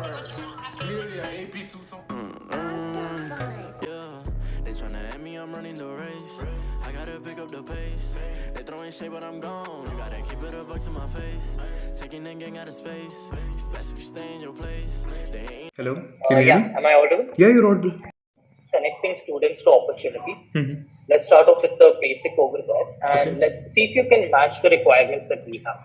Yeah, they tryna at me, I'm running the race. I gotta pick up the pace. They throwing shade, but I'm gone. You gotta keep it a buck to my face. Taking that gang out of space. Especially if you stay in your place. They ain't. Hello, can you hear Yeah, me? am I audible? Yeah, you're audible. Connecting students to opportunities. Mhm. Let's start off with the basic over there Okay. and let's see if you can match the requirements that we have.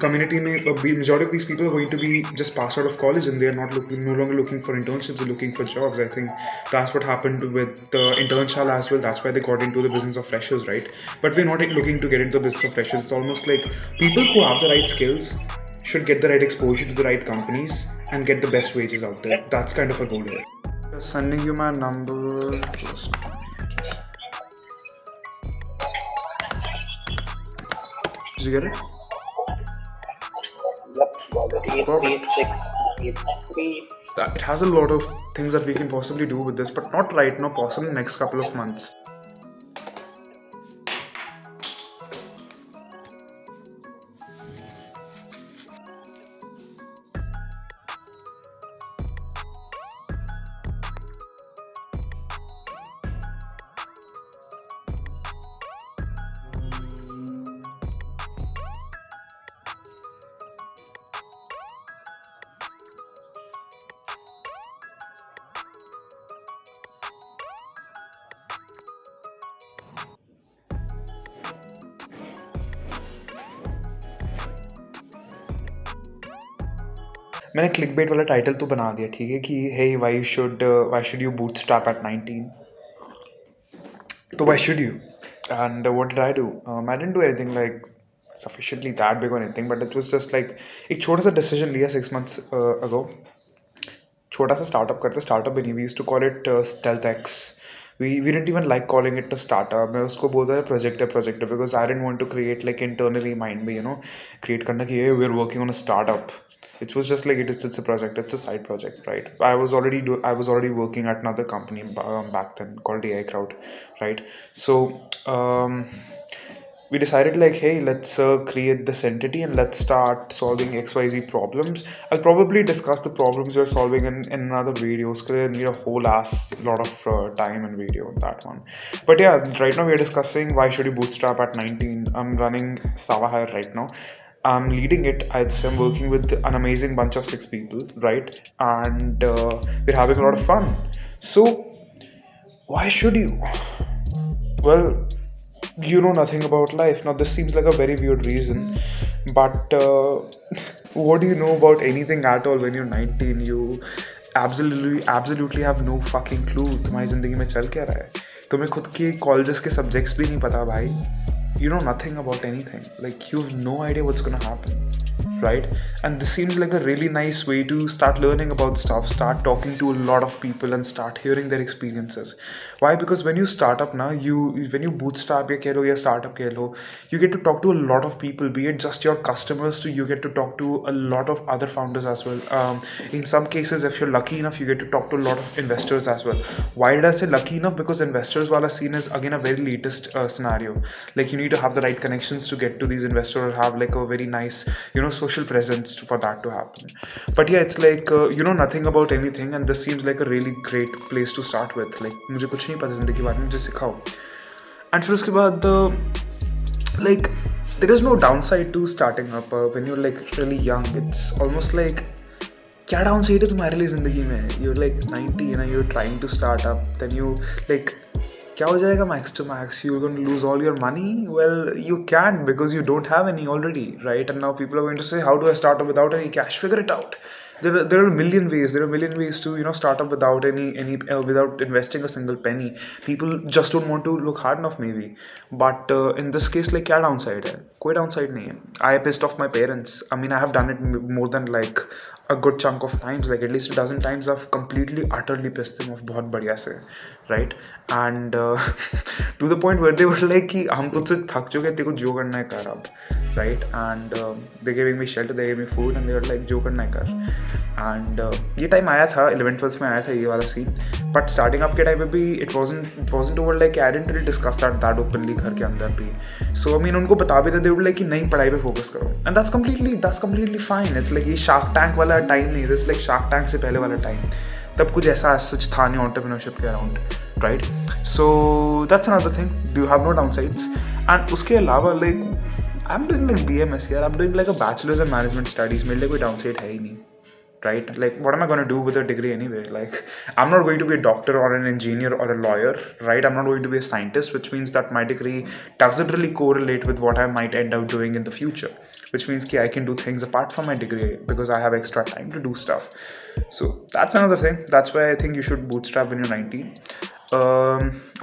Community में majority of these people are going to be just passed out of college and they are not looking, no longer looking for internships, they're looking for jobs. I think that's what happened with internship as well. That's why they got into the business of freshers, right? But we're not looking to get into the business of freshers. It's almost like people who have the right skills should get the right exposure to the right companies and get the best wages out there. That's kind of a goal here. Just sending you my number. Did you get it? Yep, already 36, It has a lot of things that we can possibly do with this, but not right now, possibly next couple of months. मैंने clickbait वाला title तो बना दिया, ठीक है, कि hey, why should you bootstrap at 19? तो why should you? And what did I do? I didn't do anything like sufficiently that big or anything, but it was just like एक छोटा सा decision लिया 6 months ago. छोटा सा startup करते, startup भी नहीं, we used to call it StealthX. We didn't even like calling it a startup. मैं उसको बोलता था project because I didn't want to create like internally mind में, create करना कि hey, we're working on a startup. It was just like it's a project, it's a side project, right? I was already working at another company back then called AI Crowd, right? So we decided like, hey, let's create this entity and let's start solving XYZ problems. I'll probably discuss the problems we're solving in another video. It's gonna need a whole ass lot of time and video on that one. But yeah, right now we're discussing why should you bootstrap at 19. I'm running Sava Hire right now. I'm leading it. I'd say I'm working with an amazing bunch of 6 people, right? And we're having a lot of fun. So why should you? Well, you know nothing about life. Now, this seems like a very weird reason, but what do you know about anything at all when you're 19? You absolutely have no fucking clue तुम्हारी जिंदगी में चल क्या रहा है. तुम्हें खुद के कॉलेजेस के सब्जेक्ट्स भी नहीं पता भाई. You know nothing about anything. Like, you have no idea what's gonna happen, right? And this seems like a really nice way to start learning about stuff, start talking to a lot of people and start hearing their experiences. Why? Because when you start up now, when you bootstrap या startup keh lo, you get to talk to a lot of people, be it just your customers to you get to talk to a lot of other founders as well. In some cases, if you're lucky enough, you get to talk to a lot of investors as well. Why did I say lucky enough? Because investors wala scene is again a very latest scenario. Like, you need to have the right connections to get to these investors or have like a very nice social presence for that to happen. But yeah, it's like you know nothing about anything, and this seems like a really great place to start with. Like, मुझे कुछ नहीं पता जिंदगी के बारे में, मुझे सिखाओ. And फिर उसके बाद like there is no downside to starting up when you're like really young. It's almost like क्या downside है तुम्हारे लिए जिंदगी में? You're like 90 and you're trying to start up, then you like क्या हो जाएगा max to max? You're going to lose all your money? Well, you can't because you don't have any already, right? And now people are going to say, how do I start up without any cash? Figure it out. There are a million ways. There are a million ways to start up without any without investing a single penny. People just don't want to look hard enough maybe. But in this case, like, क्या downside है? कोई downside नहीं है. I pissed off my parents. I mean, I have done it more than like a good chunk of times, like at least a dozen times. I've completely utterly pissed them off बहुत बढ़िया से, right? And to the point where they were like कि हम तुझसे थक चुके, तेरे को जो करना है कर अब, right? And they giving me shelter, they gave me food, and they were like जो करना है कर. And ये टाइम आया था 11th-12th में आया था ये वाला सीन. But starting up के टाइम पे भी it wasn't over like I didn't really discuss that openly घर के अंदर भी. So I mean उनको बता भी थे, they were like कि नहीं पढ़ाई पे focus करो, and that's completely fine. It's like ये Shark Tank वाला वाला टाइम नहीं, दिस लाइक शार्क टैंक से पहले वाला टाइम, तब कुछ ऐसा सच था नहीं एंटरप्रेन्योरशिप के around, right? So that's another thing, you have no downsides. And उसके अलावा like I am doing like BMS यार, I am doing like a bachelors in management studies, मेरे लिए कोई डाउनसाइड है ही नहीं, right? Like, what am I going to do with a degree anyway? Like, I'm not going to be a doctor or an engineer or a lawyer, right? I'm not going to be a scientist, which means that my degree doesn't really correlate with what I might end up doing in the future, which means I can do things apart from my degree because I have extra time to do stuff. So that's another thing. That's why I think you should bootstrap when you're 19.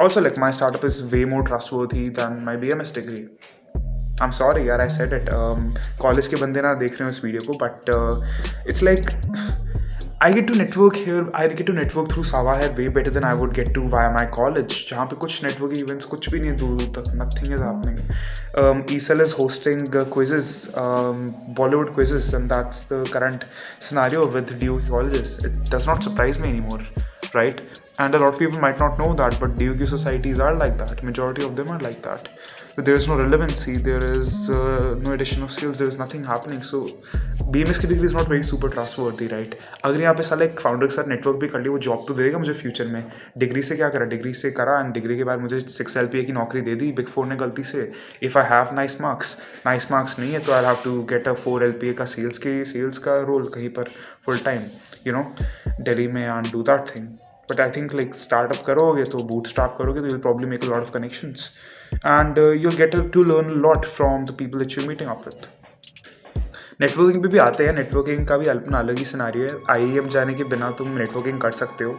Also, like, my startup is way more trustworthy than my BMS degree. I'm sorry यार, I said it. College के बंदे ना देख रहे हो इस video को, but it's like I get to network here. I get to network through Sawa है way better than I would get to via my college, जहाँ पे कुछ networking events कुछ भी नहीं है दूर दूर तक, nothing is happening. ESL is hosting quizzes, Bollywood quizzes, and that's the current scenario with DUK colleges. It does not surprise me anymore, right? And a lot of people might not know that, but DUK societies are like that. Majority of them are like that. But there is no relevancy, there is no addition of skills, there is nothing happening. So BMS की degree is not very super trustworthy, right? अगर यहाँ पे साला एक founder के साथ network भी कर लिया, वो जॉब तो देगा मुझे फ्यूचर में. डिग्री से क्या करा, डिग्री से करा एंड डिग्री के बाद मुझे 6 LPA की नौकरी दे दी बिग 4 ने गलती से. If I have nice marks नहीं है तो I have to get a 4 LPA का सेल्स का रोल कहीं पर full time, you know, Delhi में, and do that thing. But I think like startup करोगे तो bootstrap करोगे तो you'll probably make a lot of connections, and you'll get to learn a lot from the people that you're meeting up with. Networking पे भी आते हैं, networking का भी अपना अलग ही सिनारियो है. IIM जाने के बिना तुम नेटवर्किंग कर सकते हो.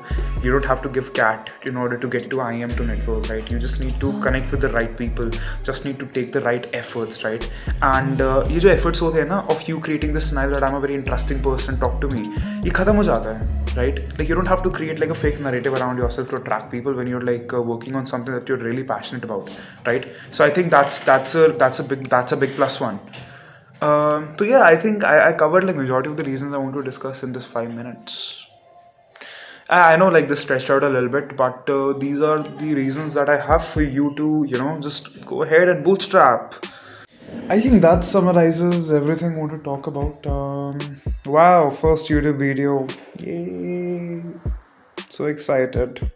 You don't have to give CAT in order to get to IIM to network, right? You just need to connect with the right people, just need to take the right efforts, right? And ये जो efforts होते हैं ना of you creating this scenario that I am a very interesting person, talk to me, ये खत्म हो जाता है, right? Like, you don't have to create like a fake narrative around yourself to attract people when you're like working on something that you're really passionate about, right? So I think that's a big plus one. So yeah, I think I covered like majority of the reasons I want to discuss in this 5 minutes. I know like this stretched out a little bit, but these are the reasons that I have for you to, you know, just go ahead and bootstrap. I think that summarizes everything I want to talk about. Wow, first YouTube video. Yay! So excited.